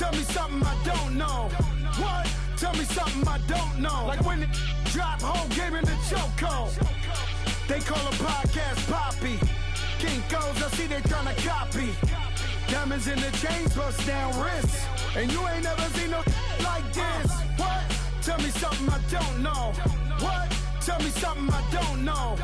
Tell me something I don't know. What? Tell me something I don't know. Like when it drop, whole game in the chokehold. They call a podcast Poppy. Kinkos, I see they tryna copy. Diamonds in the chains, bust down wrists. And you ain't never seen no like this. What? Tell me something I don't know. What? Tell me something I don't know.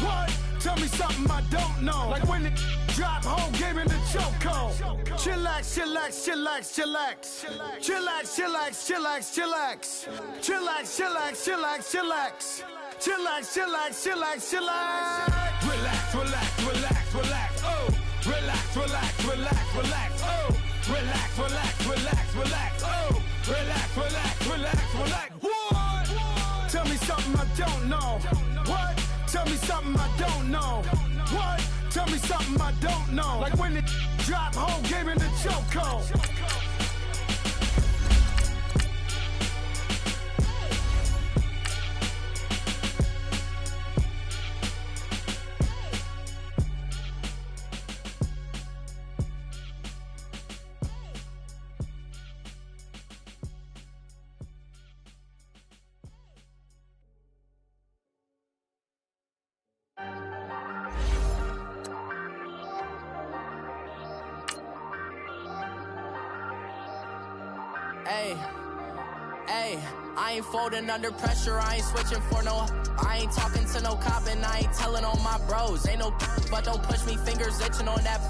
What? Tell me something I don't know. Like when it drop, whole game in the chokehold. Chillax, chillax, chillax, chillax. Chillax, chillax, chillax, chillax. Chillax, chillax, chillax, chillax. Chillax, chillax, chillax, chillax. Relax, relax, relax, relax. Oh, relax, relax, relax, relax. Oh, relax, relax, relax, relax. Oh, relax, relax, relax, relax. What? Tell me something I don't know. What? Tell me something I don't know. What? Tell me something I don't know. Like when it drop, whole game in the chokehold. Hey, I ain't folding under pressure, I ain't switching for no. I ain't talking to no cop and I ain't telling on my bros. Ain't no but don't push me, fingers itching on that.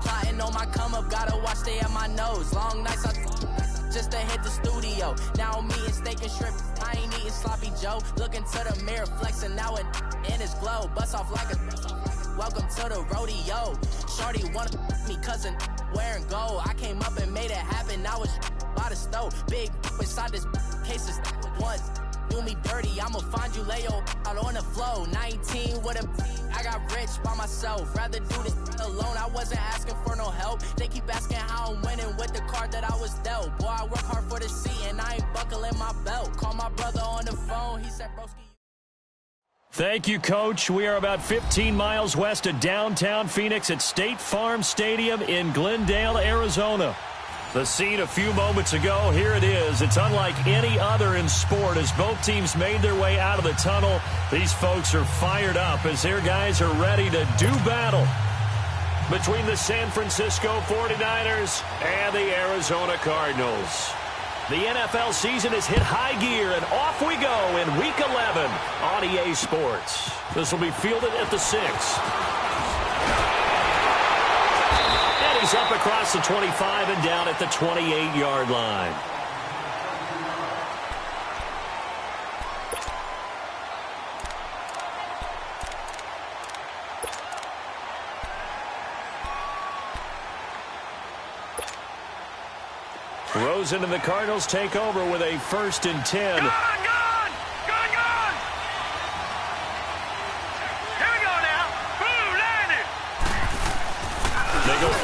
Plotting on my come up, gotta watch stay at my nose. Long nights I just to hit the studio. Now I'm eating steak and shrimp, I ain't eating sloppy Joe. Looking to the mirror, flexing now it in his glow. Bust off like a welcome to the rodeo. Shorty wanna me cousin wearing gold. I came up and made it happen, now it's by the stove. Big inside this cases once do me dirty. I'ma find you lay out on the flow. 19 with a I got rich by myself. Rather do this alone. I wasn't asking for no help. They keep asking how I'm winning with the card that I was dealt. Boy, I work hard for the seat and I ain't buckling my belt. Call my brother on the phone. He said, broski. Thank you, Coach. We are about 15 miles west of downtown Phoenix at State Farm Stadium in Glendale, Arizona. The scene a few moments ago, here it is. It's unlike any other in sport as both teams made their way out of the tunnel. These folks are fired up as their guys are ready to do battle between the San Francisco 49ers and the Arizona Cardinals. The NFL season has hit high gear, and off we go in Week 11 on EA Sports. This will be fielded at the 6. He's up across the 25 and down at the 28-yard line. Rosen and the Cardinals take over with a 1st and 10.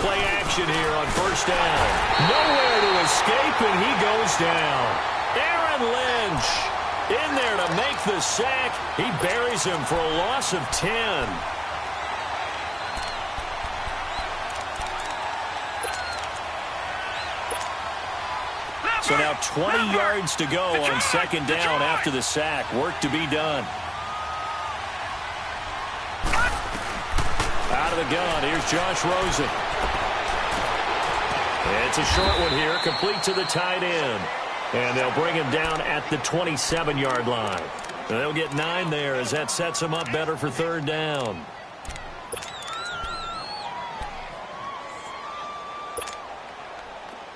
Play action here on 1st down. Nowhere to escape, and he goes down. Aaron Lynch in there to make the sack. He buries him for a loss of 10. So now 20 yards to go on 2nd down after the sack. Work to be done. Out of the gun, here's Josh Rosen. It's a short one here, complete to the tight end. And they'll bring him down at the 27-yard line. They'll get 9 there as that sets them up better for 3rd down.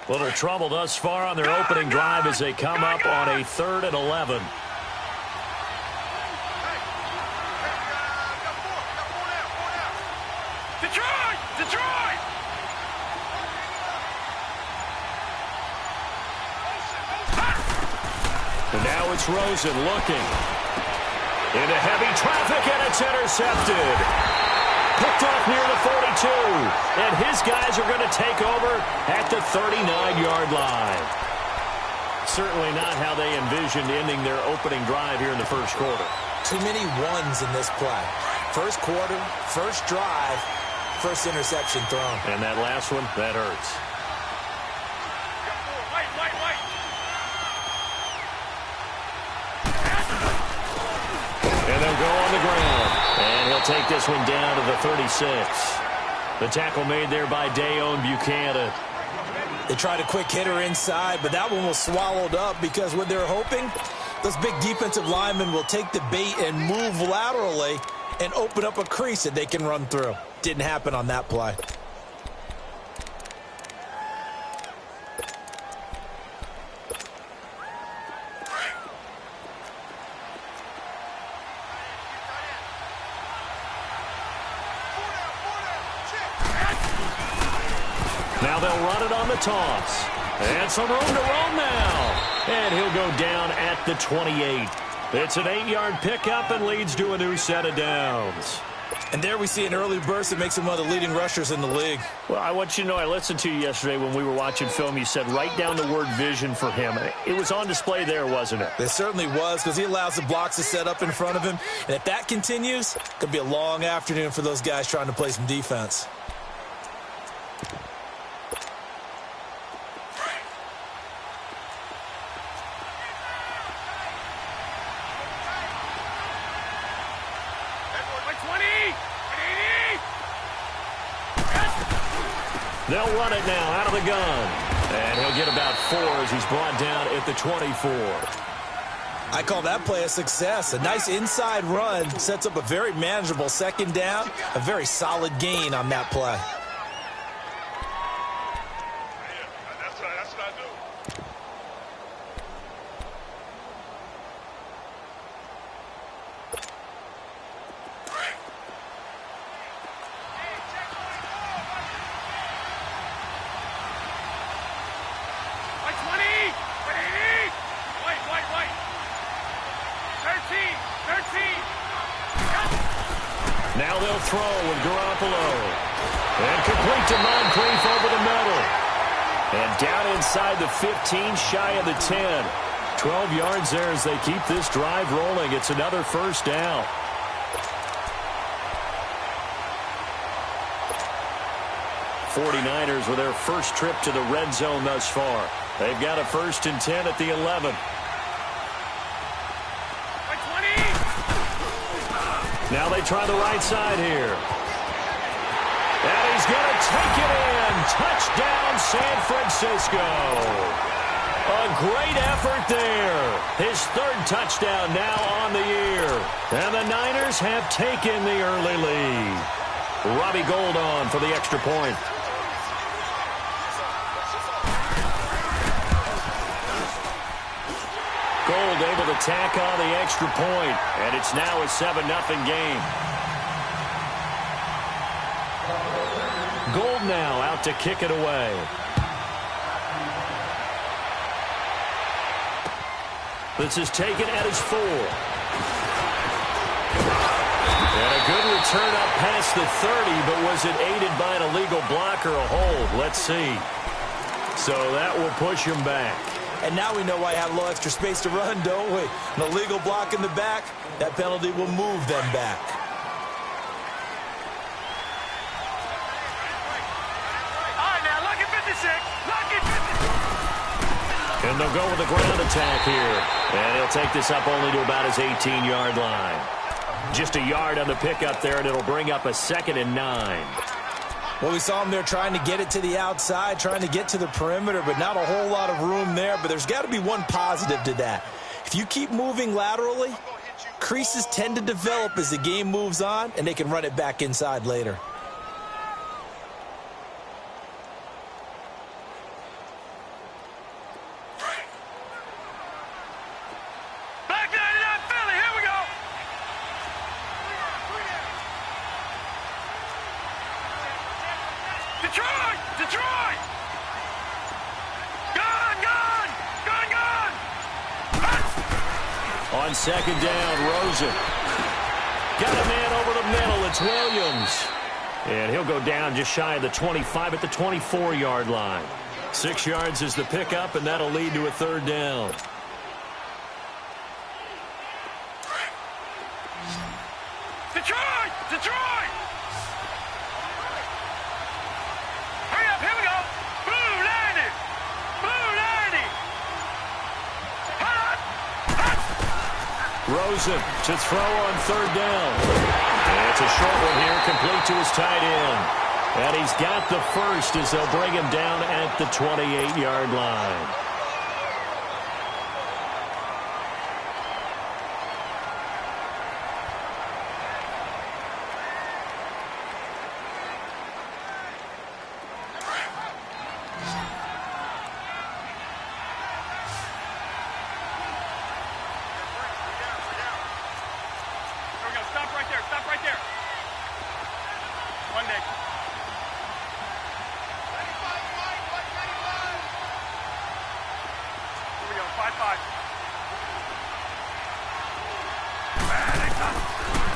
Little trouble thus far on their opening drive as they come up on a 3rd and 11. It's Rosen looking into heavy traffic, and it's intercepted. Picked off near the 42, and his guys are going to take over at the 39-yard line. Certainly not how they envisioned ending their opening drive here in the 1st quarter. Too many ones in this play. 1st quarter, 1st drive, 1st interception thrown. And that last one, that hurts. And they'll go on the ground. And he'll take this one down to the 36. The tackle made there by Dayon Buchanan. They tried a quick hitter inside, but that one was swallowed up because what they're hoping, those big defensive linemen will take the bait and move laterally and open up a crease that they can run through. Didn't happen on that play. Now they'll run it on the toss. And some room to roam now. And he'll go down at the 28. It's an 8-yard pickup and leads to a new set of downs. And there we see an early burst that makes him one of the leading rushers in the league. Well, I want you to know, I listened to you yesterday when we were watching film. You said write down the word vision for him. It was on display there, wasn't it? It certainly was, because he allows the blocks to set up in front of him. And if that continues, it could be a long afternoon for those guys trying to play some defense. They'll run it now out of the gun. And he'll get about 4 as he's brought down at the 24. I call that play a success. A nice inside run sets up a very manageable second down. A very solid gain on that play. Now they'll throw with Garoppolo. And complete to Moncrief over the middle. And down inside the 15, shy of the 10. 12 yards there as they keep this drive rolling. It's another first down. '49ers with their first trip to the red zone thus far. They've got a 1st and 10 at the 11. Now they try the right side here. And he's going to take it in. Touchdown, San Francisco. A great effort there. His 3rd touchdown now on the year. And the Niners have taken the early lead. Robbie Gould on for the extra point. Gould able to tack on the extra point, and it's now a 7-0 game. Gould now out to kick it away. This is taken at his 4. And a good return up past the 30, but was it aided by an illegal block or a hold? Let's see. So that will push him back. And now we know why I have a little extra space to run, don't we? An illegal block in the back, that penalty will move them back. All right, now, look at 56. Look at 56. And they'll go with the ground attack here. And he'll take this up only to about his 18-yard line. Just a yard on the pickup there, and it'll bring up a 2nd and 9. Well, we saw him there trying to get it to the outside, trying to get to the perimeter, but not a whole lot of room there. But there's got to be one positive to that. If you keep moving laterally, creases tend to develop as the game moves on, and they can run it back inside later. Detroit! Gone! On 2nd down, Rosen. Got a man over the middle. It's Williams. And he'll go down just shy of the 25 at the 24-yard line. 6 yards is the pickup, and that'll lead to a 3rd down. Detroit! Hurry up, here we go! Blue 90! Rosen to throw on third down. And it's a short one here, complete to his tight end. And he's got the first as they'll bring him down at the 28-yard line.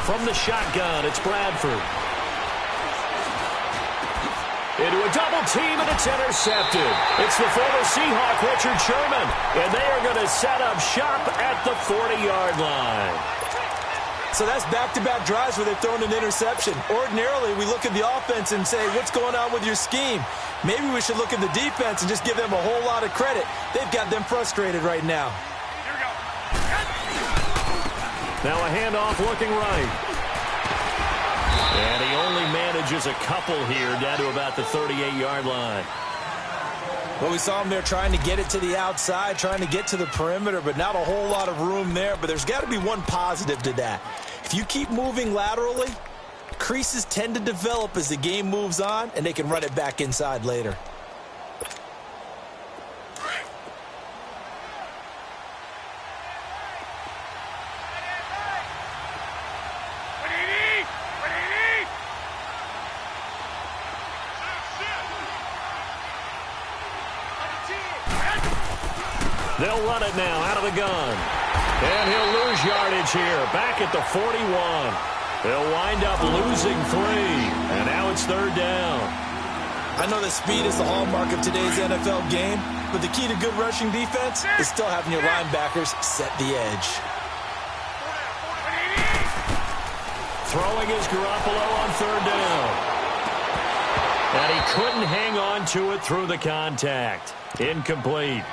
From the shotgun, it's Bradford. Into a double team, and it's intercepted. It's the former Seahawk, Richard Sherman, and they are going to set up shop at the 40-yard line. So that's back-to-back drives where they've thrown an interception. Ordinarily, we look at the offense and say, what's going on with your scheme? Maybe we should look at the defense and just give them a whole lot of credit. They've got them frustrated right now. Now a handoff looking right. And he only manages a couple here down to about the 38-yard line. Well, we saw him there trying to get it to the outside, trying to get to the perimeter, but not a whole lot of room there. But there's got to be one positive to that. If you keep moving laterally, creases tend to develop as the game moves on, and they can run it back inside later. They'll run it now out of the gun. And he'll lose yardage here. Back at the 41. They'll wind up losing 3. And now it's third down. I know that speed is the hallmark of today's NFL game, but the key to good rushing defense is still having your linebackers set the edge. Throwing is Garoppolo on third down. And he couldn't hang on to it through the contact. Incomplete.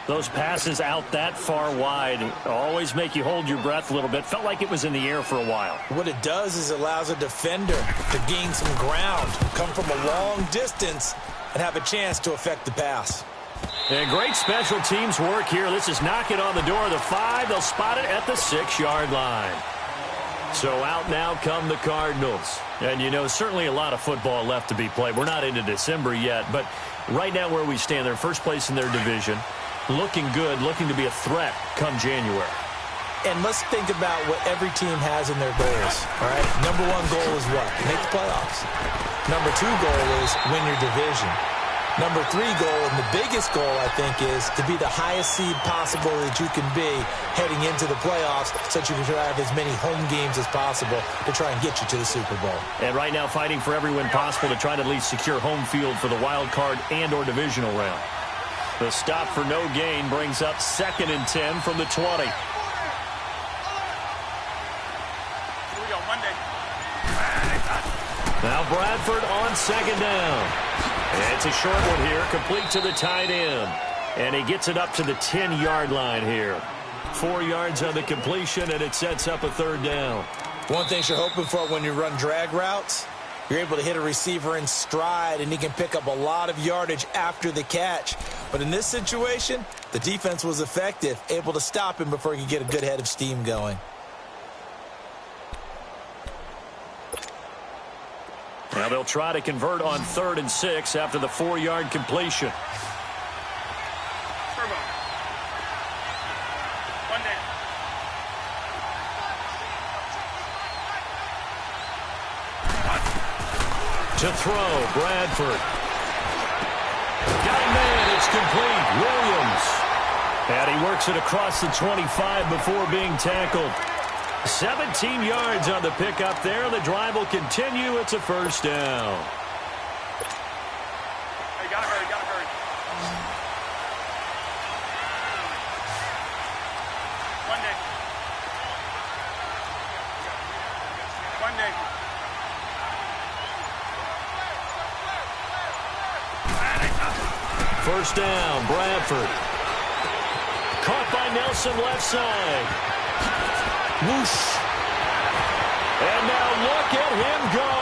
Those passes out that far wide always make you hold your breath a little bit. Felt like it was in the air for a while. What it does is it allows a defender to gain some ground, come from a long distance, and have a chance to affect the pass. And great special teams work here. This is knocking on the door of the 5. They'll spot it at the 6-yard line. So out now come the Cardinals. And, you know, certainly a lot of football left to be played. We're not into December yet, but right now where we stand, they're first place in their division. Looking good, looking to be a threat come January. And let's think about what every team has in their goals, all right? Number 1 goal is what? Make the playoffs. Number 2 goal is win your division. Number 3 goal, and the biggest goal, I think, is to be the highest seed possible that you can be heading into the playoffs so that you can have as many home games as possible to try and get you to the Super Bowl. And right now fighting for every win possible to try to at least secure home field for the wild card and or divisional round. The stop for no gain brings up 2nd and 10 from the 20. Here we go, Monday. Now Bradford on 2nd down. And it's a short one here, complete to the tight end. And he gets it up to the 10-yard line here. 4 yards on the completion, and it sets up a third down. One thing you're hoping for when you run drag routes, you're able to hit a receiver in stride, and he can pick up a lot of yardage after the catch. But in this situation, the defense was effective, able to stop him before he could get a good head of steam going. Now they'll try to convert on 3rd and 6 after the 4-yard completion. To throw, Bradford. Got a man, it's complete. Williams. And he works it across the 25 before being tackled. 17 yards on the pickup there. The drive will continue. It's a first down. Hey, gotta hurry, gotta hurry. Monday. First down, Bradford. Caught by Nelson left side. Whoosh. And now look at him go.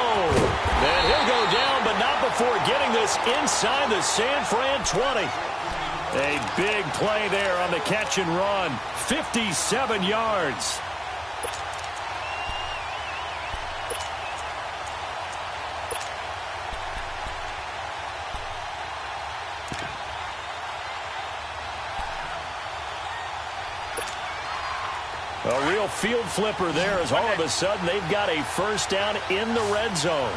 And he'll go down, but not before getting this inside the San Fran 20. A big play there on the catch and run. 57 yards. A real field flipper there as all of a sudden they've got a first down in the red zone.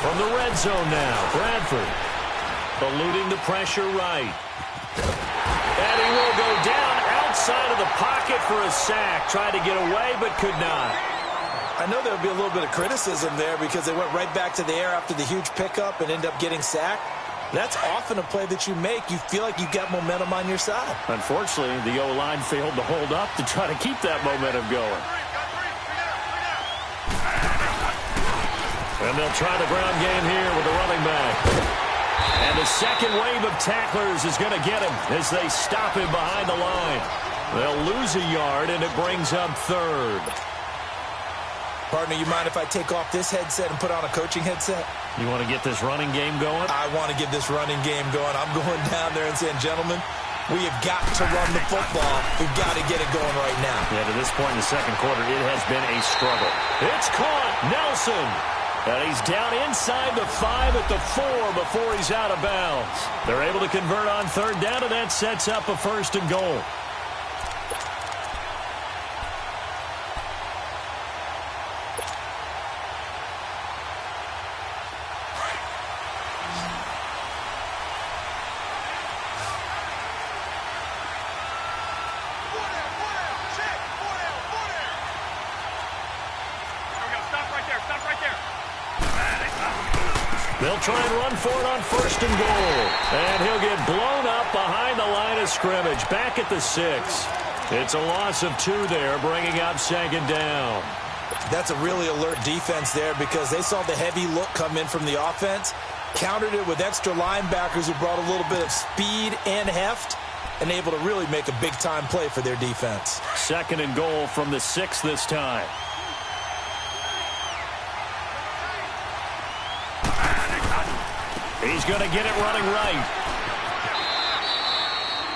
From the red zone now, Bradford eluding the pressure right. And he will go down outside of the pocket for a sack. Tried to get away but could not. I know there will be a little bit of criticism there because they went right back to the air after the huge pickup and end up getting sacked. That's often a play that you make. You feel like you've got momentum on your side. Unfortunately, the O-line failed to hold up to try to keep that momentum going. And they'll try the ground game here with the running back. And the second wave of tacklers is going to get him as they stop him behind the line. They'll lose a yard, and it brings up third. Partner, you mind if I take off this headset and put on a coaching headset? You want to get this running game going? I want to get this running game going. I'm going down there and saying, gentlemen, we have got to run the football. We've got to get it going right now. Yeah, to this point in the second quarter, it has been a struggle. It's caught. Nelson. And he's down inside the 5 at the 4 before he's out of bounds. They're able to convert on third down, and that sets up a first and goal. They'll try and run for it on first and goal. And he'll get blown up behind the line of scrimmage. Back at the 6. It's a loss of 2 there, bringing up second down. That's a really alert defense there because they saw the heavy look come in from the offense, countered it with extra linebackers who brought a little bit of speed and heft, and able to really make a big-time play for their defense. Second and goal from the 6 this time. He's going to get it running right.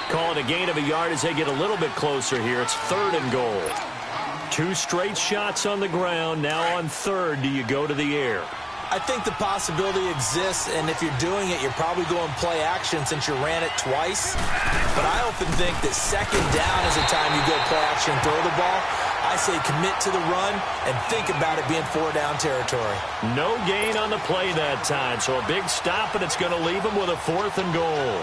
Call it a gain of a yard as they get a little bit closer here. It's third and goal. 2 straight shots on the ground. Now on third, do you go to the air? I think the possibility exists, and if you're doing it, you're probably going play action since you ran it twice. But I often think that second down is the time you go play action and throw the ball. I say commit to the run and think about it being 4-down territory. No gain on the play that time, so a big stop, and it's going to leave them with a 4th and goal.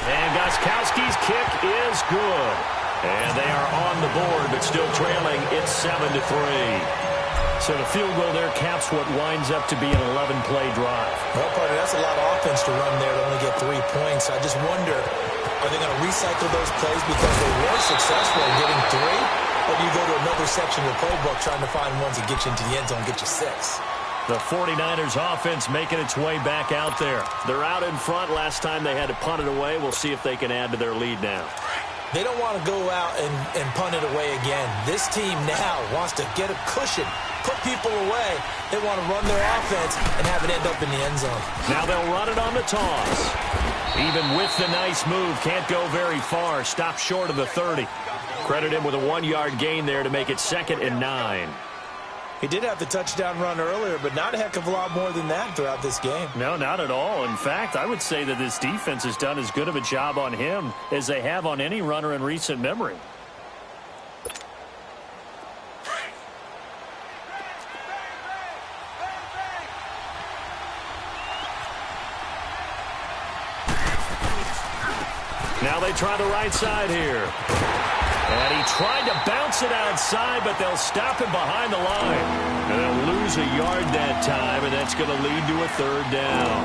And Gostkowski's kick is good. And they are on the board, but still trailing. It's 7-3. So the field goal there caps what winds up to be an 11-play drive. Well, partner, that's a lot of offense to run there to only get 3 points. I just wonder, are they going to recycle those plays because they were successful in getting 3? Or do you go to another section of the playbook trying to find ones that get you into the end zone and get you 6? The 49ers offense making its way back out there. They're out in front. Last time they had to punt it away. We'll see if they can add to their lead now. They don't want to go out and punt it away again. This team now wants to get a cushion, put people away. They want to run their offense and have it end up in the end zone. Now they'll run it on the toss. Even with the nice move, can't go very far. Stop short of the 30. Credit him with a 1-yard gain there to make it 2nd and 9. He did have the touchdown run earlier, but not a heck of a lot more than that throughout this game. No, not at all. In fact, I would say that this defense has done as good of a job on him as they have on any runner in recent memory. Now they try the right side here. And he tried to bounce it outside, but they'll stop him behind the line. And they'll lose a yard that time, and that's going to lead to a 3rd down.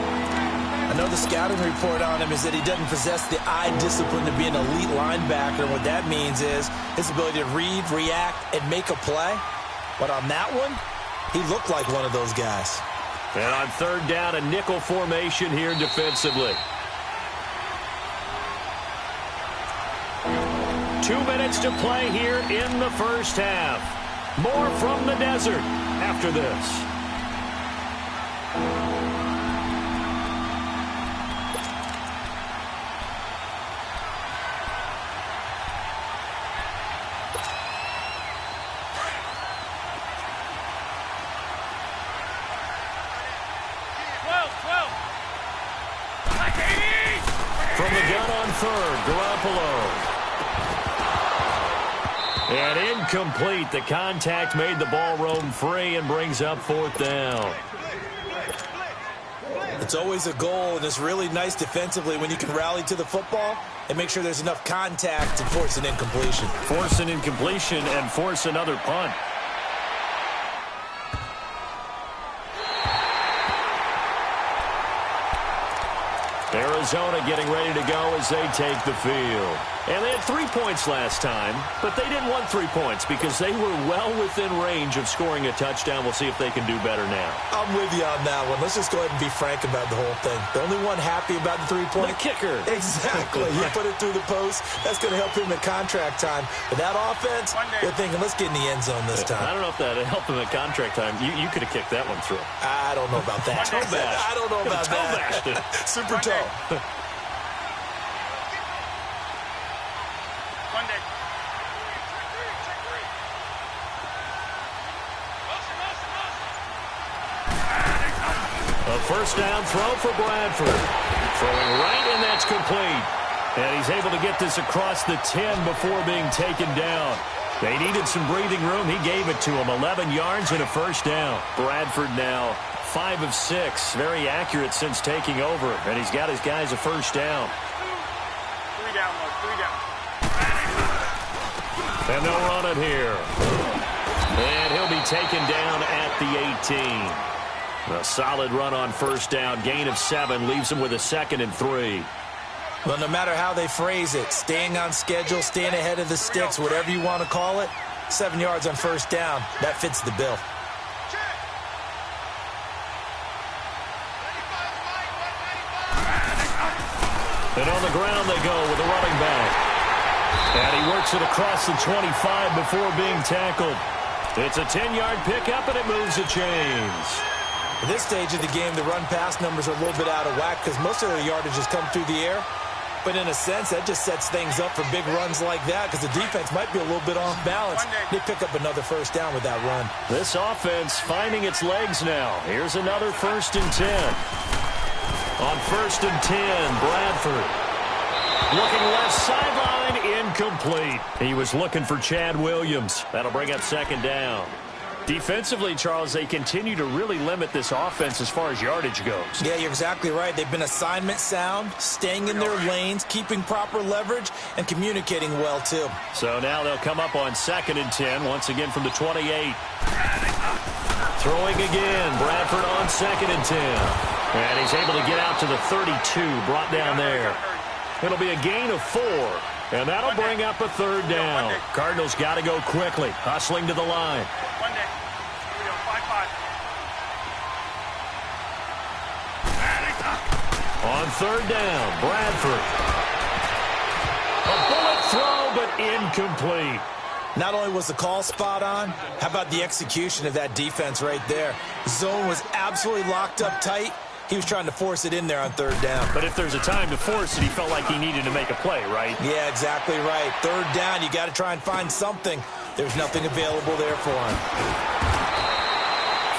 I know the scouting report on him is that he doesn't possess the eye discipline to be an elite linebacker. And what that means is his ability to read, react, and make a play. But on that one, he looked like one of those guys. And on third down, a nickel formation here defensively. 2 minutes to play here in the first half. More from the desert after this. From the gun on third, Garoppolo. And incomplete. The contact made the ball roam free and brings up fourth down. It's always a goal, and it's really nice defensively when you can rally to the football and make sure there's enough contact to force an incompletion. Force an incompletion and force another punt. Arizona getting ready to go as they take the field. And they had 3 points last time, but they didn't want 3 points because they were well within range of scoring a touchdown. We'll see if they can do better now. I'm with you on that one. Let's just go ahead and be frank about the whole thing. The only one happy about the 3-point. The kicker. Exactly. You put it through the post. That's going to help him at contract time. But that offense, they're thinking, let's get in the end zone this time. I don't know if that helped him at contract time. You could have kicked that one through. I don't know about that. I don't know about that. Super toe. A first down throw for Bradford. Throwing right, and that's complete. And he's able to get this across the 10 before being taken down. They needed some breathing room. He gave it to him. 11 yards and a first down. Bradford now 5 of 6. Very accurate since taking over. And he's got his guys a first down. 3 down, Mo. 3 down. And they'll run it here. And he'll be taken down at the 18. A solid run on first down. Gain of 7 leaves him with a 2nd and 3. Well, no matter how they phrase it, staying on schedule, staying ahead of the sticks, whatever you want to call it, 7 yards on first down, that fits the bill. And on the ground they go with a running back. And he works it across the 25 before being tackled. It's a 10-yard pickup, and it moves the chains. At this stage of the game, the run-pass numbers are a little bit out of whack because most of the yardage has come through the air. But in a sense, that just sets things up for big runs like that because the defense might be a little bit off balance. They pick up another first down with that run. This offense finding its legs now. Here's another 1st and 10. On 1st and 10, Bradford. Looking left sideline, incomplete. He was looking for Chad Williams. That'll bring up 2nd down. Defensively, Charles, they continue to really limit this offense as far as yardage goes. Yeah, you're exactly right. They've been assignment sound, staying in their lanes, keeping proper leverage, and communicating well, too. So now they'll come up on 2nd and 10, once again from the 28. Throwing again, Bradford on 2nd and 10. And he's able to get out to the 32, brought down there. It'll be a gain of 4. And that'll bring up a 3rd down. Cardinals got to go quickly, hustling to the line. On 3rd down, Bradford. A bullet throw, but incomplete. Not only was the call spot on, how about the execution of that defense right there? Zone was absolutely locked up tight. He was trying to force it in there on 3rd down. But if there's a time to force it, he felt like he needed to make a play, right? Yeah, exactly right. 3rd down, you got to try and find something. There's nothing available there for him.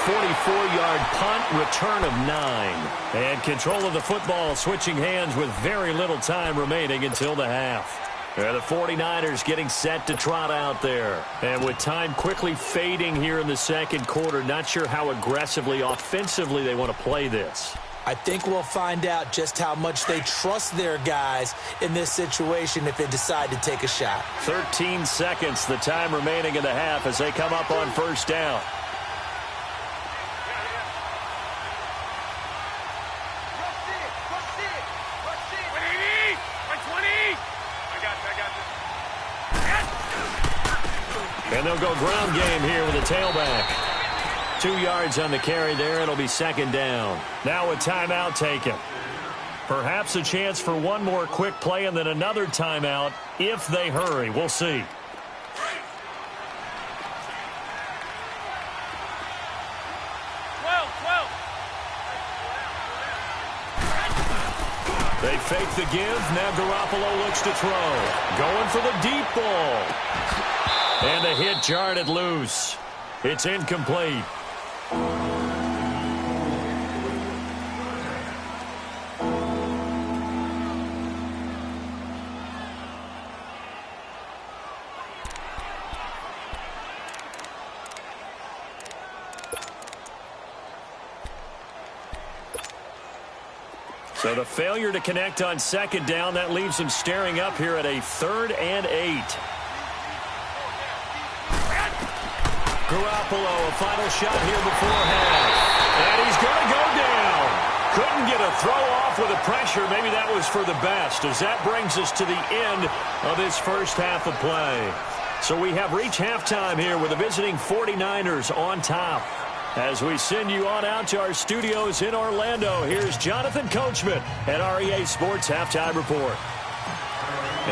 44-yard punt, return of 9. And control of the football, switching hands with very little time remaining until the half. The 49ers getting set to trot out there. And with time quickly fading here in the 2nd quarter, not sure how aggressively, offensively they want to play this. I think we'll find out just how much they trust their guys in this situation if they decide to take a shot. 13 seconds, the time remaining in the half as they come up on 1st down. And they'll go ground game here with a tailback. 2 yards on the carry there. It'll be second down. Now a timeout taken. Perhaps a chance for one more quick play and then another timeout if they hurry. We'll see. They fake the give. Now Garoppolo looks to throw. Going for the deep ball. And the hit jarred loose. It's incomplete. So the failure to connect on second down, that leaves them staring up here at a 3rd and 8. Garoppolo, a final shot here before half. And he's going to go down. Couldn't get a throw off with the pressure. Maybe that was for the best, as that brings us to the end of this first half of play. So we have reached halftime here with the visiting 49ers on top. As we send you on out to our studios in Orlando, here's Jonathan Coachman at REA Sports Halftime Report.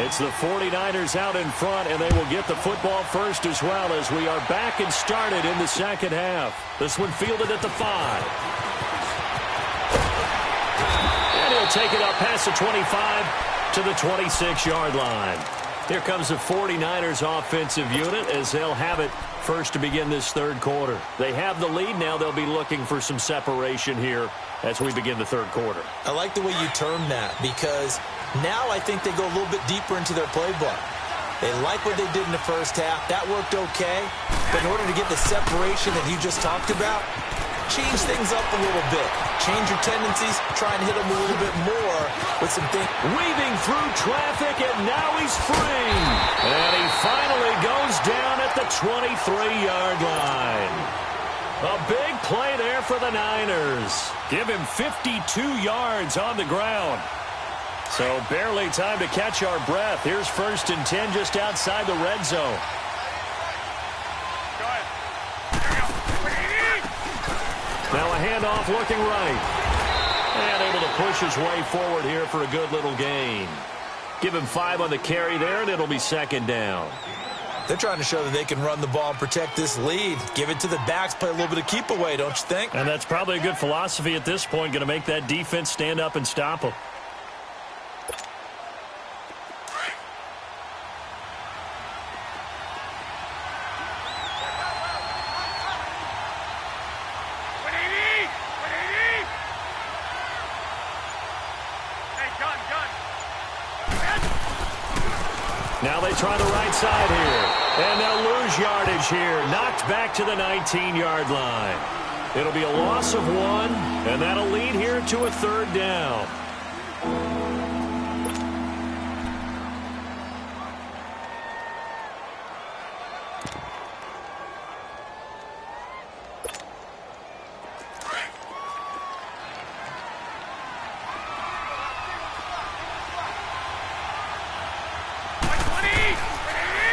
It's the 49ers out in front, and they will get the football first as well as we are back and started in the second half. This one fielded at the 5. And he'll take it up past the 25 to the 26-yard line. Here comes the 49ers offensive unit as they'll have it first to begin this third quarter. They have the lead. Now they'll be looking for some separation here as we begin the third quarter. I like the way you term that, because now I think they go a little bit deeper into their playbook. They like what they did in the first half. That worked okay. But in order to get the separation that you just talked about, change things up a little bit. Change your tendencies. Try and hit them a little bit more with some things. Weaving through traffic, and now he's free. And he finally goes down at the 23-yard line. A big play there for the Niners. Give him 52 yards on the ground. So barely time to catch our breath. Here's 1st and 10 just outside the red zone. Now a handoff looking right. And able to push his way forward here for a good little gain. Give him 5 on the carry there, and it'll be second down. They're trying to show that they can run the ball and protect this lead. Give it to the backs, play a little bit of keep away, don't you think? And that's probably a good philosophy at this point, going to make that defense stand up and stop them. Now they try the right side here. And they'll lose yardage here. Knocked back to the 19-yard line. It'll be a loss of 1, and that'll lead here to a 3rd down.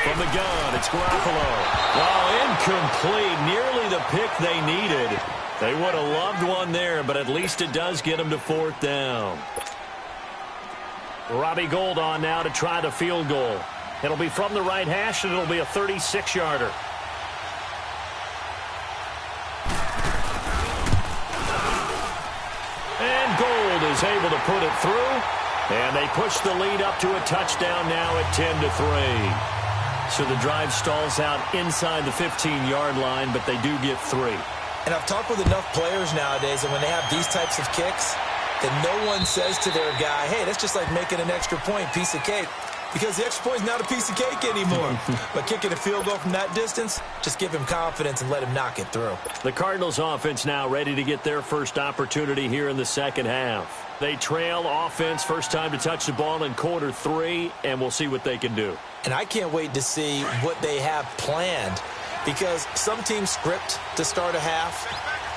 From the gun, it's Garoppolo. Oh, incomplete. Nearly the pick they needed. They would have loved one there, but at least it does get them to 4th down. Robbie Gould on now to try the field goal. It'll be from the right hash, and it'll be a 36-yarder. And Gould is able to put it through. And they push the lead up to a touchdown now at 10-3. So the drive stalls out inside the 15-yard line, but they do get 3. And I've talked with enough players nowadays, and when they have these types of kicks, that no one says to their guy, hey, that's just like making an extra point, piece of cake. Because the extra point is not a piece of cake anymore. But kicking a field goal from that distance, just give him confidence and let him knock it through. The Cardinals offense now ready to get their first opportunity here in the second half. They trail offense, first time to touch the ball in quarter 3, and we'll see what they can do. And I can't wait to see what they have planned, because some teams script to start a half,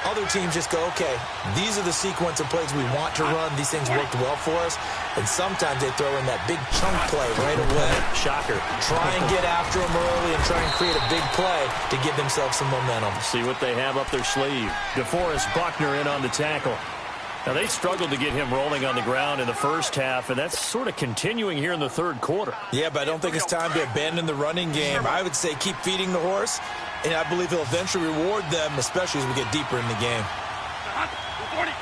Other teams just go, okay, these are the sequence of plays we want to run. These things worked well for us. And sometimes they throw in that big chunk play right away. Shocker. Try and get after them early and try and create a big play to give themselves some momentum. See what they have up their sleeve. DeForest Buckner in on the tackle. Now, they struggled to get him rolling on the ground in the first half, and that's sort of continuing here in the third quarter. Yeah, but I don't think it's time to abandon the running game. I would say keep feeding the horse, and I believe he'll eventually reward them, especially as we get deeper in the game. 40. Here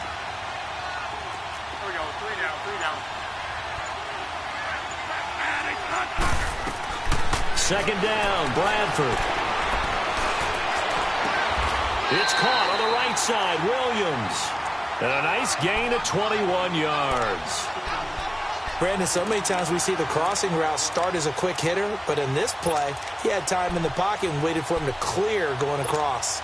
we go. 3 down. Second down, Bradford. It's caught on the right side, Williams. And a nice gain of 21 yards. Brandon, so many times we see the crossing route start as a quick hitter, but in this play, he had time in the pocket and waited for him to clear going across.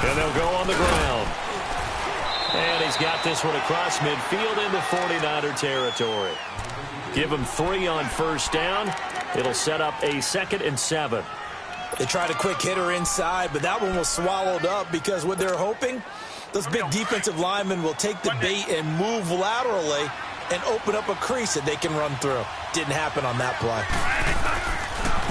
And they'll go on the ground. And he's got this one across midfield into 49er territory. Give him 3 on first down. It'll set up a 2nd and 7. They tried a quick hitter inside, but that one was swallowed up because what they're hoping, those big defensive linemen will take the bait and move laterally and open up a crease that they can run through. Didn't happen on that play.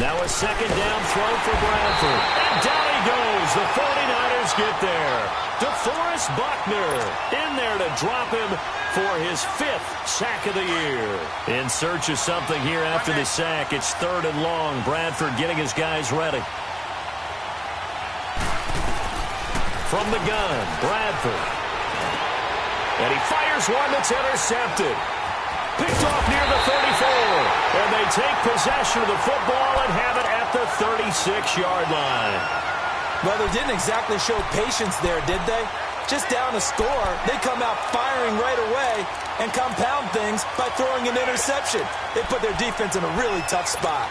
Now a second down throw for Bradford. And down he goes. The 49ers get there. DeForest Buckner in there to drop him for his 5th sack of the year. In search of something here after the sack. It's 3rd and long. Bradford getting his guys ready. From the gun, Bradford. And he fires one that's intercepted. Picked off near the 34. And they take possession of the football and have it at the 36-yard line. Well, they didn't exactly show patience there, did they? Just down a score, they come out firing right away and compound things by throwing an interception. They put their defense in a really tough spot.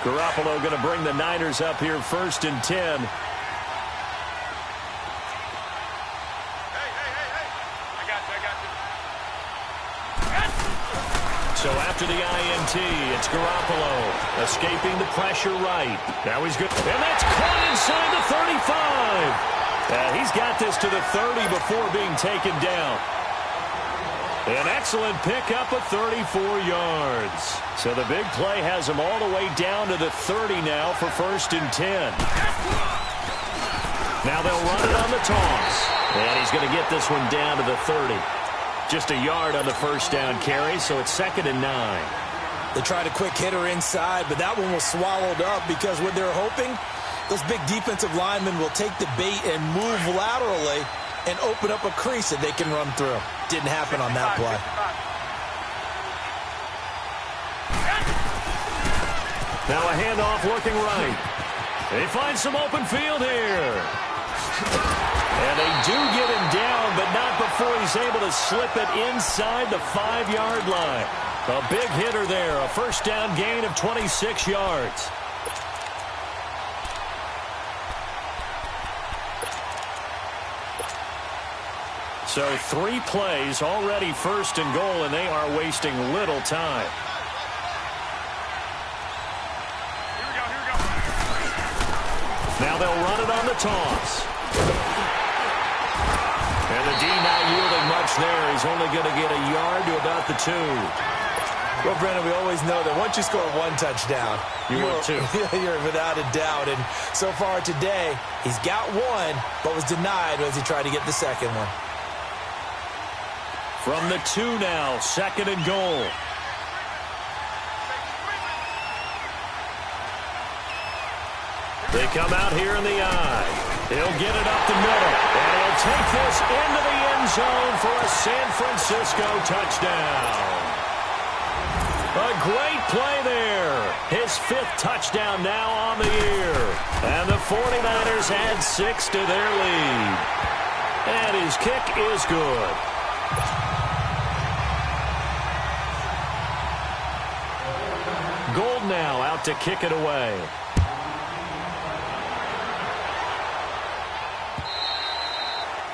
Garoppolo going to bring the Niners up here 1st and 10. So after the INT, it's Garoppolo escaping the pressure right. Now he's good. And that's caught inside the 35. He's got this to the 30 before being taken down. An excellent pickup of 34 yards. So the big play has him all the way down to the 30 now for 1st and 10. Now they'll run it on the toss. And he's going to get this one down to the 30. Just a yard on the first down carry, so it's 2nd and 9. They tried a quick hitter inside, but that one was swallowed up because what they're hoping, those big defensive linemen will take the bait and move laterally and open up a crease that they can run through. Didn't happen on that play. Now a handoff looking right. They find some open field here. And they do get him down, but not before he's able to slip it inside the 5-yard line. A big hitter there, a first down gain of 26 yards. So 3 plays, already 1st and goal, and they are wasting little time. Here we go. Now they'll run it on the toss. And the D not yielding much there. He's only going to get a yard to about the 2. Well, Brennan, we always know that once you score 1 touchdown, you're 2. You're without a doubt. And so far today, he's got 1, but was denied as he tried to get the second one. From the 2 now, 2nd and goal. They come out here in the eye. He'll get it up the middle. And he'll take this into the end zone for a San Francisco touchdown. A great play there. His 5th touchdown now on the year. And the 49ers add 6 to their lead. And his kick is good. Gold now out to kick it away.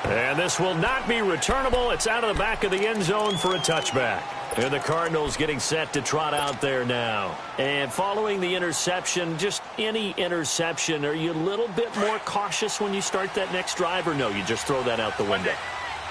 And this will not be returnable. It's out of the back of the end zone for a touchback. And the Cardinals getting set to trot out there now. And following the interception, just any interception, are you a little bit more cautious when you start that next drive, or no, you just throw that out the window?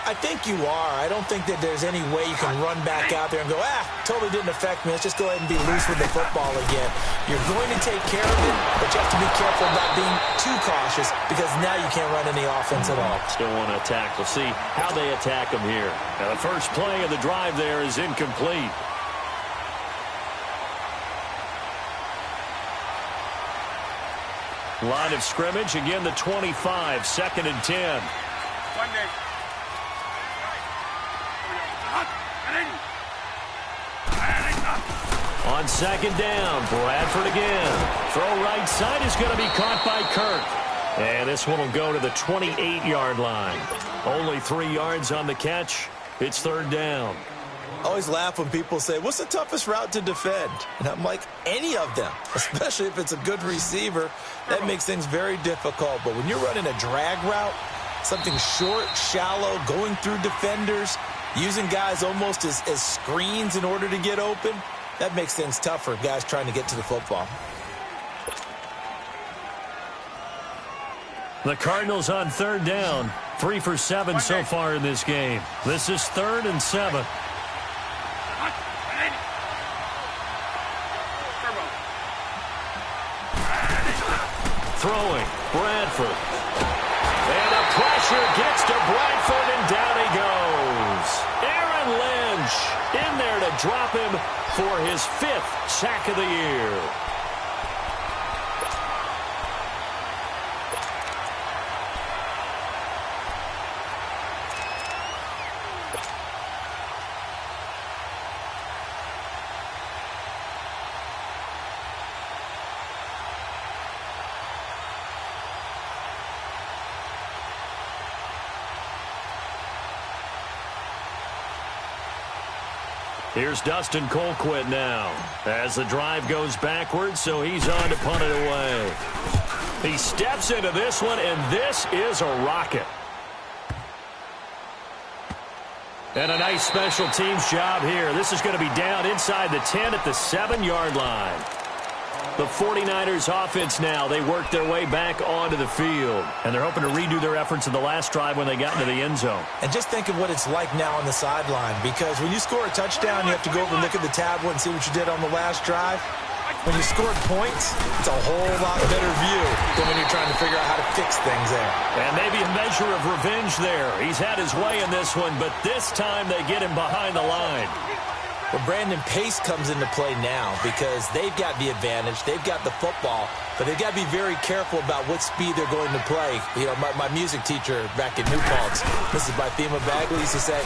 I think you are. I don't think that there's any way you can run back out there and go, totally didn't affect me. Let's just go ahead and be loose with the football again. You're going to take care of it, but you have to be careful about being too cautious because now you can't run any offense at all. Still want to attack. We'll see how they attack them here. Now, the first play of the drive there is incomplete. Line of scrimmage, again the 25, 2nd and 10. On 2nd down, Bradford again. Throw right side is going to be caught by Kirk. And this one will go to the 28-yard line. Only 3 yards on the catch. It's 3rd down. I always laugh when people say, what's the toughest route to defend? And I'm like, any of them, especially if it's a good receiver. That makes things very difficult. But when you're running a drag route, something short, shallow, going through defenders, using guys almost as screens in order to get open, that makes things tough for guys trying to get to the football. The Cardinals on 3rd down. 3 for 7 so far in this game. This is 3rd and 7. Throwing, Bradford. And the pressure gets to Bradford, and down he goes. Aaron Lynch in there to drop him for his 5th sack of the year. Here's Dustin Colquitt now as the drive goes backwards, so he's on to punt it away. He steps into this one, and this is a rocket. And a nice special teams job here. This is going to be down inside the 10 at the 7-yard line. The 49ers offense now, they work their way back onto the field. And they're hoping to redo their efforts in the last drive when they got into the end zone. And just think of what it's like now on the sideline, because when you score a touchdown, you have to go over and look at the tablet and see what you did on the last drive. When you scored points, it's a whole lot better view than when you're trying to figure out how to fix things there. And maybe a measure of revenge there. He's had his way in this one, but this time they get him behind the line. Well, Brandon, pace comes into play now because they've got the advantage. They've got the football, but they've got to be very careful about what speed they're going to play. You know, my music teacher back in New Paltz, Mrs. Bythema Bagley, used to say,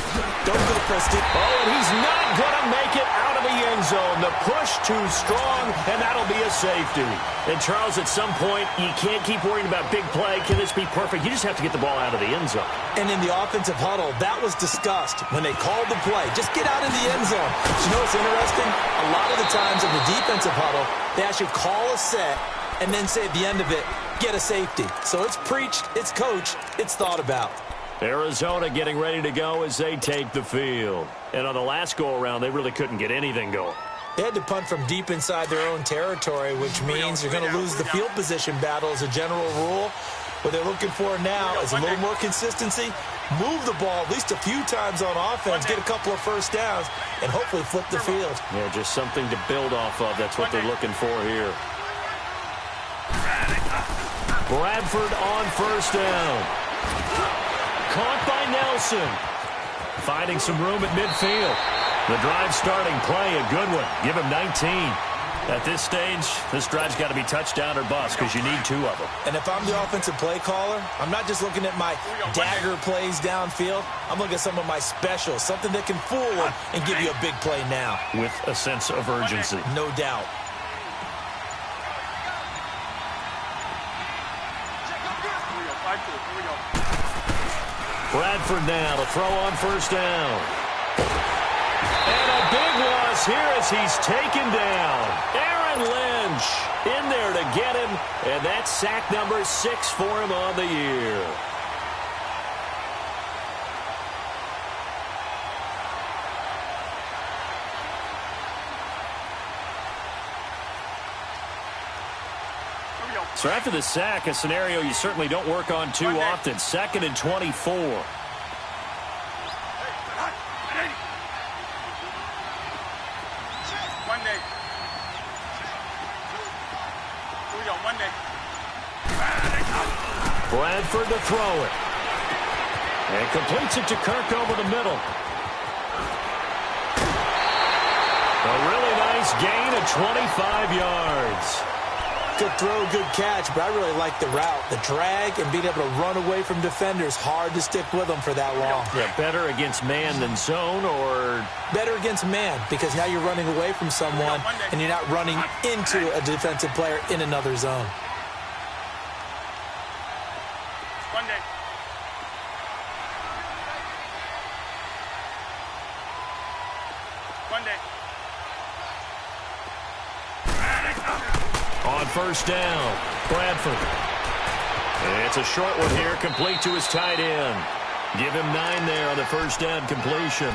don't go Preston. Oh, and he's not going to make it out of the end zone. The push too strong, and that'll be a safety. And, Charles, at some point, you can't keep worrying about big play. Can this be perfect? You just have to get the ball out of the end zone. And in the offensive huddle, that was discussed when they called the play. Just get out in the end zone. You know what's interesting? A lot of the times in the defensive huddle, they actually call a set and then say at the end of it, get a safety. So it's preached, it's coached, it's thought about. Arizona getting ready to go as they take the field. And on the last go-around, they really couldn't get anything going. They had to punt from deep inside their own territory, which means you're going to lose the field position battle as a general rule. What they're looking for now is a little more consistency, move the ball at least a few times on offense, get a couple of first downs, and hopefully flip the field. Yeah, just something to build off of. That's what they're looking for here. Bradford on 1st down. Caught by Nelson. Finding some room at midfield. The drive starting play, a good one. Give him 19. At this stage, this drive's got to be touchdown or bust because you need 2 of them. And if I'm the offensive play caller, I'm not just looking at my dagger plays downfield. I'm looking at some of my specials, something that can fool them and give you a big play now. With a sense of urgency. No doubt. Bradford now to throw on 1st down. And a big loss here as he's taken down. Aaron Lynch in there to get him, and that's sack number 6 for him on the year. So after the sack, a scenario you certainly don't work on too often. 2nd and 24. Monday. Here we go, Monday. Bradford to throw it. And completes it to Kirk over the middle. A really nice gain of 25 yards. Good throw, good catch, but I really like the route. The drag and being able to run away from defenders. Hard to stick with them for that long. Yeah, better against man than zone, or? Better against man, because now you're running away from someone and you're not running into a defensive player in another zone. Monday. Monday. On first down, Bradford. It's a short one here, complete to his tight end. Give him 9 there on the first down completion.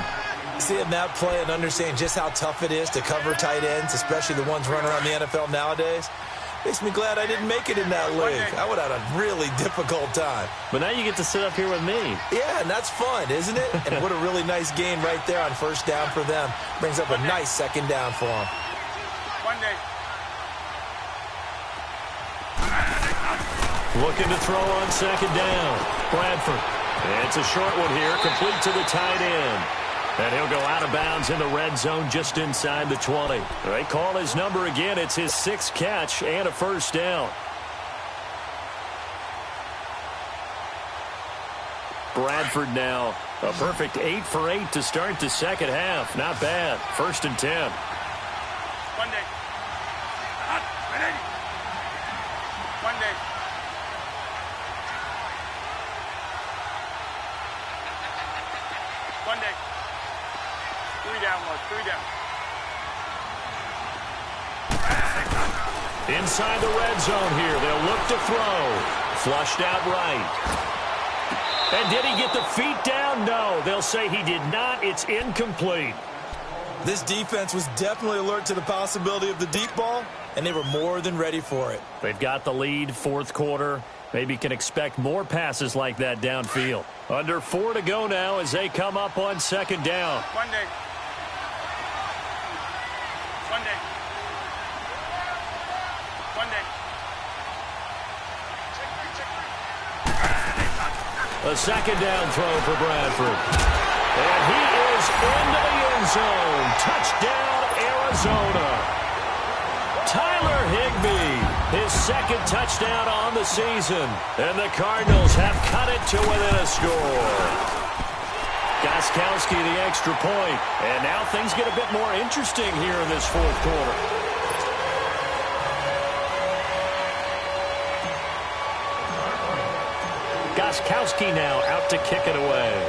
Seeing that play and understanding just how tough it is to cover tight ends, especially the ones running around the NFL nowadays, makes me glad I didn't make it in that league. I would have had a really difficult time. But now you get to sit up here with me. Yeah, and that's fun, isn't it? And what a really nice gain right there on first down for them. Brings up a nice second down for them. Monday. Looking to throw on second down. Bradford. It's a short one here, complete to the tight end. And he'll go out of bounds in the red zone just inside the 20. They call his number again. It's his 6th catch and a first down. Bradford now a perfect 8 for 8 to start the second half. Not bad. 1st and 10. Monday. Monday. Monday. 3 down, Mark. 3 down. Inside the red zone here. They'll look to throw. Flushed out right. And did he get the feet down? No. They'll say he did not. It's incomplete. This defense was definitely alert to the possibility of the deep ball, and they were more than ready for it. They've got the lead, 4th quarter. Maybe can expect more passes like that downfield. Under 4 to go now as they come up on second down. Monday. Monday. Monday. A second down throw for Bradford. And he is into the end zone. Touchdown, Arizona. Tyler Higbee, his 2nd touchdown on the season. And the Cardinals have cut it to within a score. Gostkowski the extra point. And now things get a bit more interesting here in this 4th quarter. Gostkowski now out to kick it away.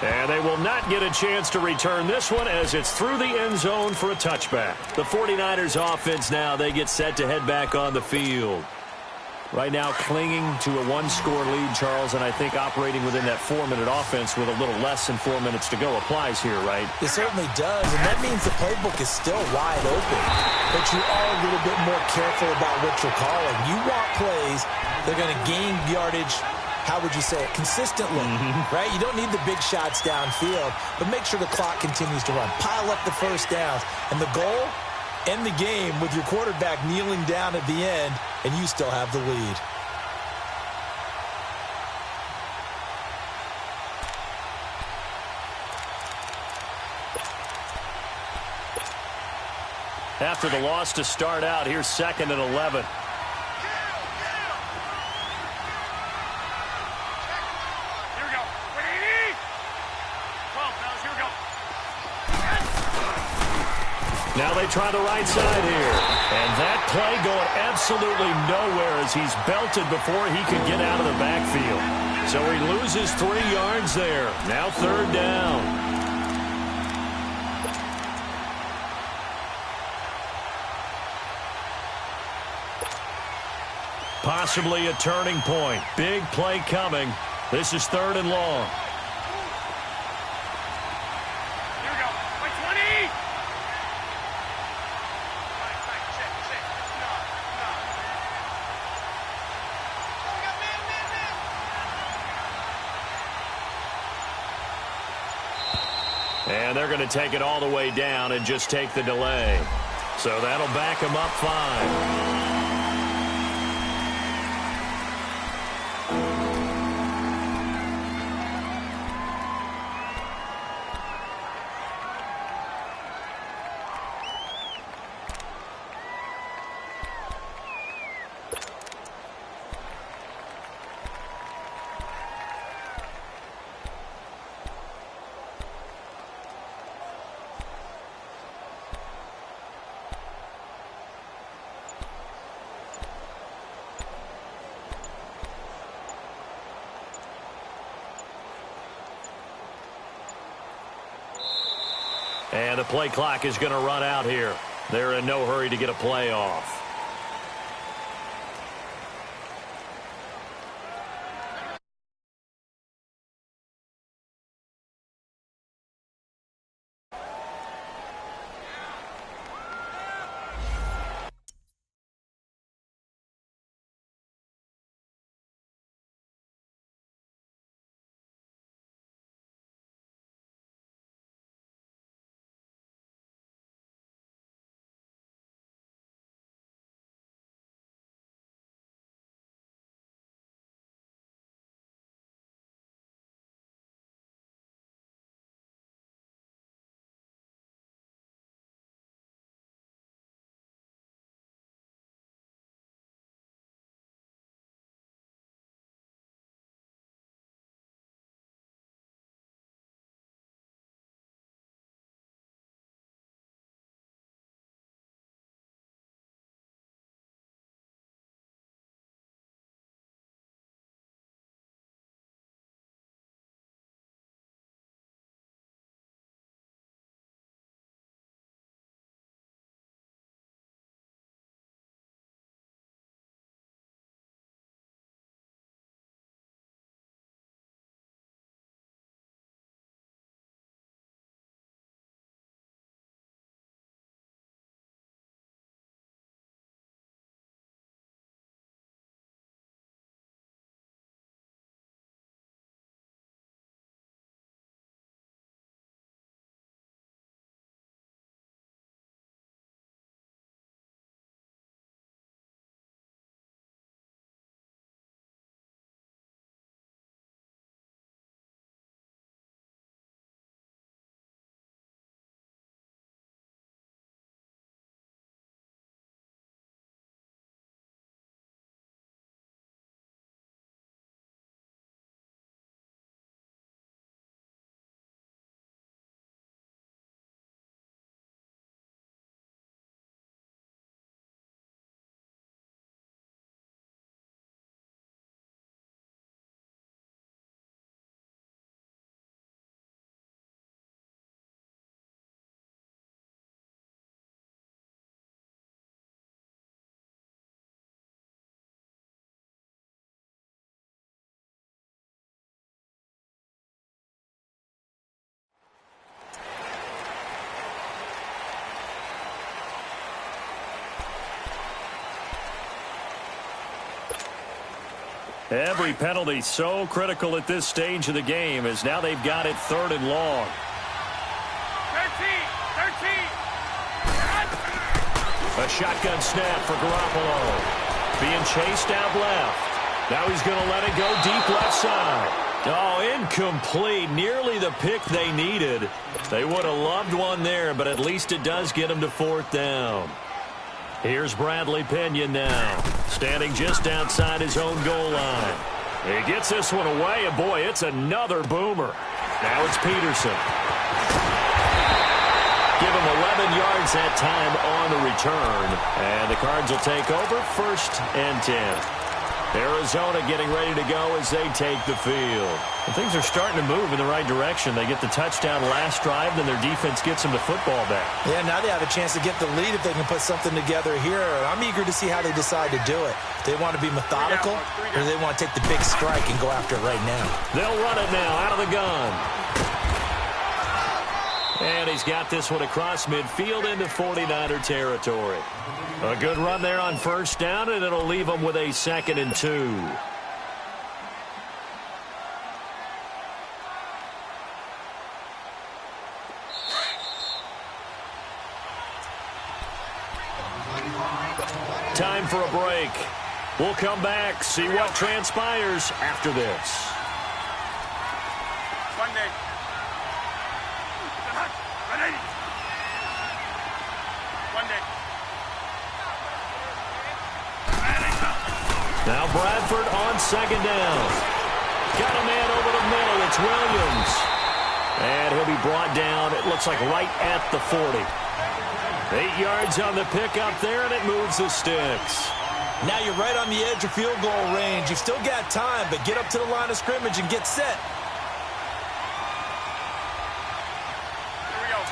And they will not get a chance to return this one as it's through the end zone for a touchback. The 49ers offense now, they get set to head back on the field. Right now clinging to a 1-score lead, Charles, and I think operating within that 4-minute offense with a little less than 4 minutes to go applies here, right? It certainly does, and that means the playbook is still wide open. But you are a little bit more careful about what you're calling. You want plays that are going to gain yardage, how would you say it, consistently, right? You don't need the big shots downfield, but make sure the clock continues to run. Pile up the first downs, and the goal, end the game with your quarterback kneeling down at the end, and you still have the lead. After the loss to start out, here's 2nd and 11. Now they try the right side here. And that play going absolutely nowhere as he's belted before he could get out of the backfield. So he loses 3 yards there. Now 3rd down. Possibly a turning point. Big play coming. This is 3rd and long. Here we go. By 20. And they're going to take it all the way down and just take the delay. So that'll back him up 5. And the play clock is going to run out here. They're in no hurry to get a play off. Every penalty so critical at this stage of the game as now they've got it 3rd and long. 13. A shotgun snap for Garoppolo. Being chased out left. Now he's going to let it go deep left side. Oh, incomplete. Nearly the pick they needed. They would have loved one there, but at least it does get them to 4th down. Here's Bradley Pinion now, standing just outside his own goal line. He gets this one away, and boy, it's another boomer. Now it's Peterson. Give him 11 yards that time on the return. And the Cards will take over 1st and 10. Arizona getting ready to go as they take the field. And things are starting to move in the right direction. They get the touchdown last drive, then their defense gets them the football back. Yeah, now they have a chance to get the lead if they can put something together here. I'm eager to see how they decide to do it. Do they want to be methodical, or do they want to take the big strike and go after it right now? They'll run it now out of the gun. And he's got this one across midfield into 49er territory. A good run there on 1st down, and it'll leave them with a 2nd and 2. Time for a break. We'll come back, see what transpires after this. Monday. Now Bradford on 2nd down. Got a man over the middle. It's Williams. And he'll be brought down, it looks like right at the 40. 8 yards on the pickup there, and it moves the sticks. Now you're right on the edge of field goal range. You've still got time, but get up to the line of scrimmage and get set. Here we go.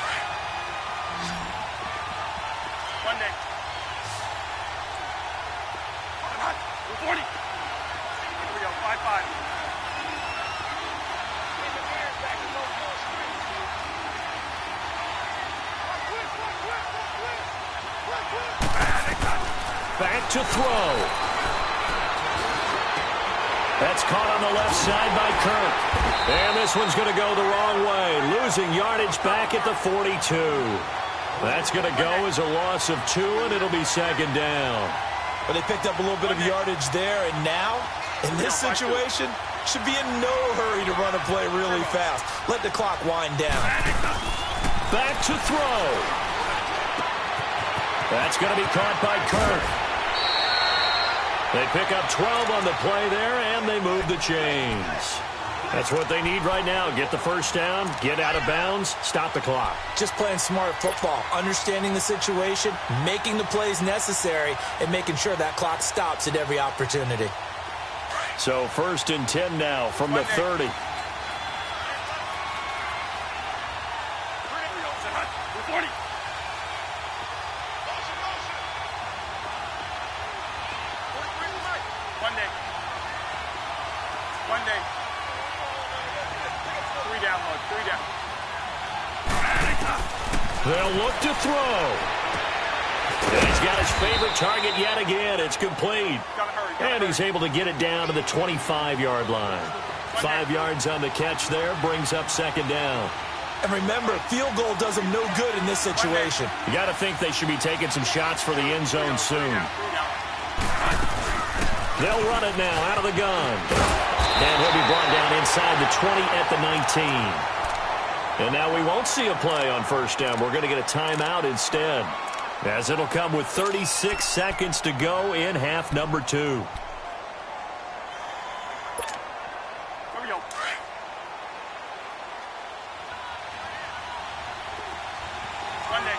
Monday. 40. Here we go, 5-5. Back to throw. That's caught on the left side by Kirk. And this one's going to go the wrong way. Losing yardage back at the 42. That's going to go as a loss of 2, and it'll be 2nd down. But they picked up a little bit of yardage there, and now, in this situation, should be in no hurry to run a play really fast. Let the clock wind down. Back to throw. That's going to be caught by Kirk. They pick up 12 on the play there, and they move the chains. That's what they need right now. Get the 1st down, get out of bounds, stop the clock. Just playing smart football, understanding the situation, making the plays necessary, and making sure that clock stops at every opportunity. So 1st and 10 now from the 30. 40. Monday. 3 down, Mug. 3 down. They'll look to throw. And he's got his favorite target yet again. It's complete. And he's able to get it down to the 25-yard line. 5 yards on the catch there, brings up 2nd down. And remember, field goal does them no good in this situation. You got to think they should be taking some shots for the end zone soon. They'll run it now out of the gun. And he'll be brought down inside the 20 at the 19. And now we won't see a play on 1st down. We're going to get a timeout instead, as it'll come with 36 seconds to go in half number 2. Here we go. Monday.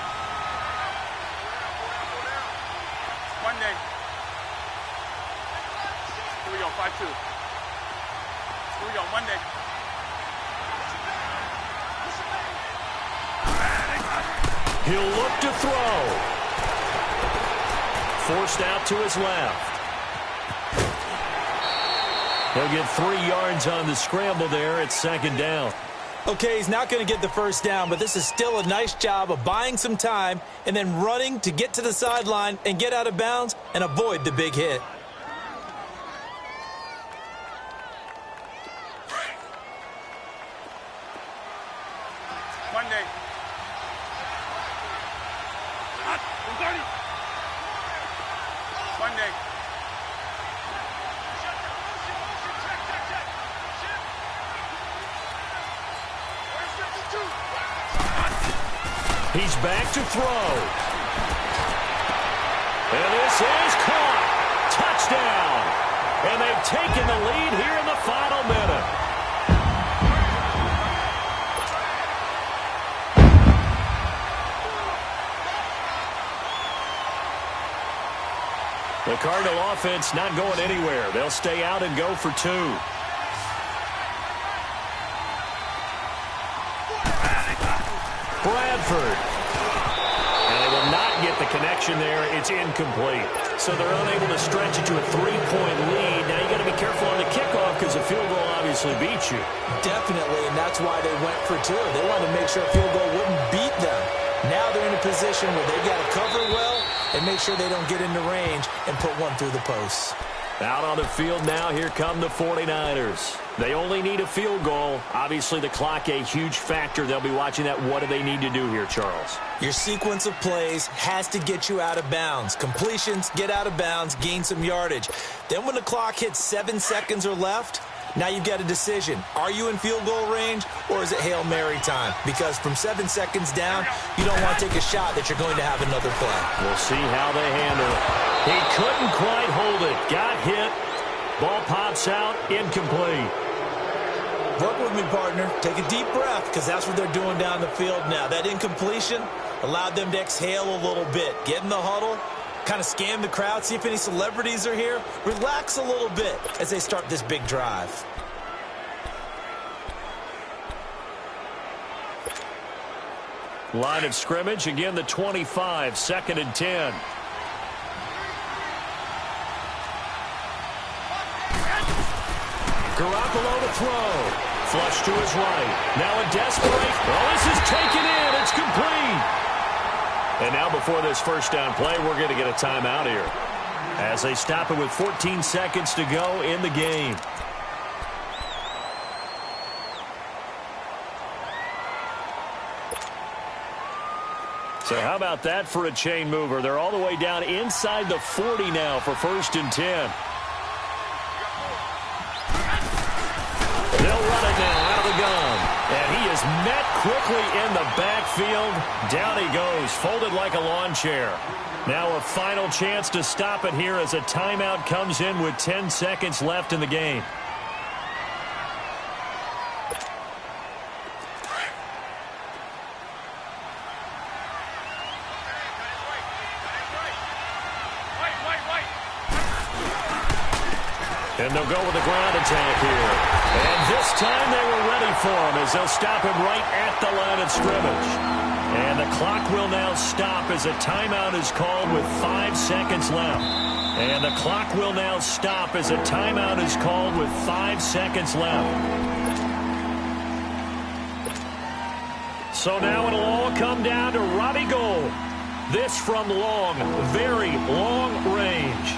Here we go, 5-2. Here we go, Monday. He'll look to throw. Forced out to his left. He'll get 3 yards on the scramble there at 2nd down. Okay, he's not going to get the 1st down, but this is still a nice job of buying some time and then running to get to the sideline and get out of bounds and avoid the big hit. Monday. Monday. He's back to throw. And this is caught. Touchdown. And they've taken the lead here in the final minute. The Cardinal offense not going anywhere. They'll stay out and go for 2. Bradford. And they will not get the connection there. It's incomplete. So they're unable to stretch it to a 3-point lead. Now you got to be careful on the kickoff because a field goal obviously beats you. Definitely, and that's why they went for 2. They wanted to make sure a field goal wouldn't beat them. Now they're in a position where they've got to cover well and make sure they don't get into range and put one through the posts. Out on the field now, here come the 49ers. They only need a field goal. Obviously, the clock a huge factor. They'll be watching that. What do they need to do here, Charles? Your sequence of plays has to get you out of bounds. Completions, get out of bounds, gain some yardage. Then when the clock hits 7 seconds or left, now you've got a decision. Are you in field goal range or is it Hail Mary time? Because from 7 seconds down, you don't want to take a shot that you're going to have another play. We'll see how they handle it. He couldn't quite hold it. Got hit. Ball pops out. Incomplete. Work with me, partner. Take a deep breath because that's what they're doing down the field now. That incompletion allowed them to exhale a little bit. Get in the huddle. Kind of scan the crowd, see if any celebrities are here. Relax a little bit as they start this big drive. Line of scrimmage, again the 25, 2nd and 10. Garoppolo to throw. Flush to his right. Now a desperate. Oh, this is taken in. It's complete. And now before this first down play, we're going to get a timeout here as they stop it with 14 seconds to go in the game. So how about that for a chain mover? They're all the way down inside the 40 now for 1st and 10. They'll run it now out of the gun. And he is met quickly in the backfield. Down he goes, folded like a lawn chair. Now a final chance to stop it here as a timeout comes in with 10 seconds left in the game. And they'll go with the ground attack here. And this time they were ready for him as they'll stop him right at the line of scrimmage. And the clock will now stop as a timeout is called with 5 seconds left. And the clock will now stop as a timeout is called with 5 seconds left. So now it'll all come down to Robbie Gould. This from long, very long range.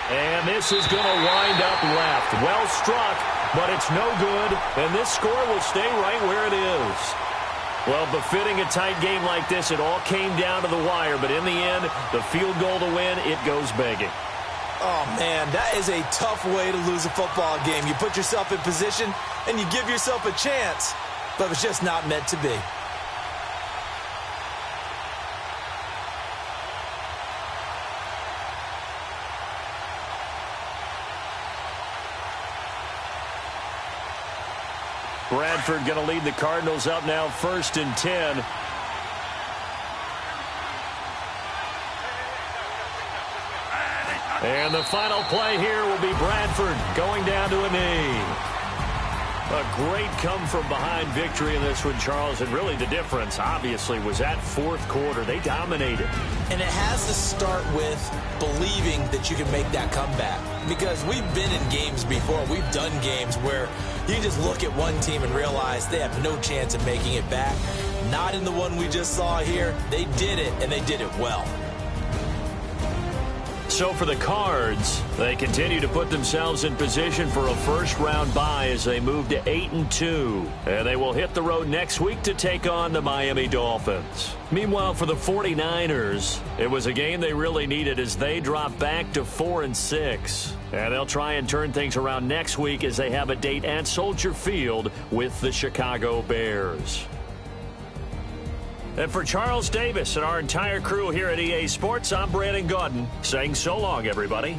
And this is going to wind up left. Well struck, but it's no good. And this score will stay right where it is. Well, befitting a tight game like this, it all came down to the wire. But in the end, the field goal to win, it goes begging. Oh, man, that is a tough way to lose a football game. You put yourself in position, and you give yourself a chance. But it's just not meant to be. Bradford going to lead the Cardinals up now 1st and 10. And the final play here will be Bradford going down to a knee. A great come-from-behind victory in this one, Charles. And really the difference, obviously, was that 4th quarter. They dominated. And it has to start with believing that you can make that comeback. Because we've been in games before. We've done games where you can just look at one team and realize they have no chance of making it back. Not in the one we just saw here. They did it, and they did it well. So for the Cards, they continue to put themselves in position for a first-round bye as they move to 8-2. And they will hit the road next week to take on the Miami Dolphins. Meanwhile, for the 49ers, it was a game they really needed as they drop back to 4-6. And they'll try and turn things around next week as they have a date at Soldier Field with the Chicago Bears. And for Charles Davis and our entire crew here at EA Sports, I'm Brandon Gaudin saying so long, everybody.